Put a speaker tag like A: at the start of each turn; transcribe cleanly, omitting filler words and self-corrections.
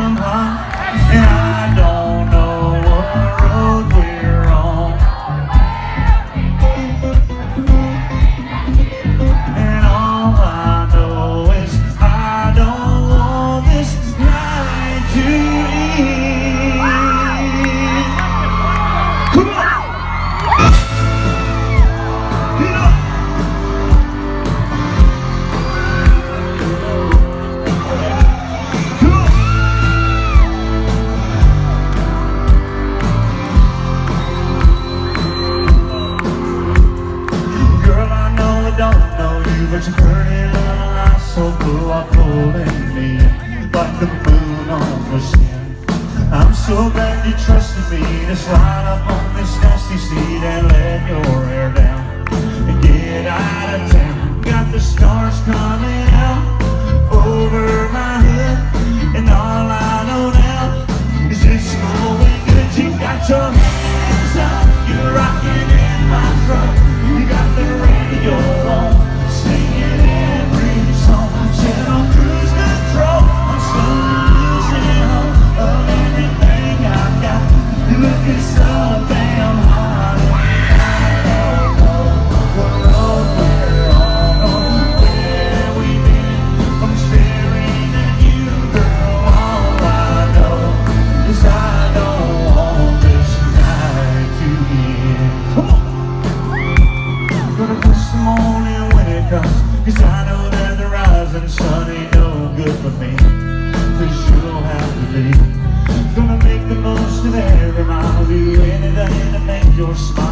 A: damn hot, and I don't know what road we're on. And all I know is I don't want this night to end. Come on! Get up! But you're burning on so blue, I'm pulling me like the moon on the skin. I'm so glad you trusted me to slide up on this nasty seat and let your hair down and get out of town. Got the stars coming out over my hood, and all I know now is it's going good. You got your hands up, you're rocking in my truck. You got the radio on, singing every song. Set on cruise control, I'm slowly losing hope of everything I've got. You're looking so damn hot, I don't know what road we're on or where we've been. I'm staring at you, girl. All I know is I don't want this night to end. Come on! Gonna push the morning when it comes, 'cause I know that the rising sun ain't no good for me. 'Cause you'll have to leave. Gonna make the most of every mile, do anything to make your smile.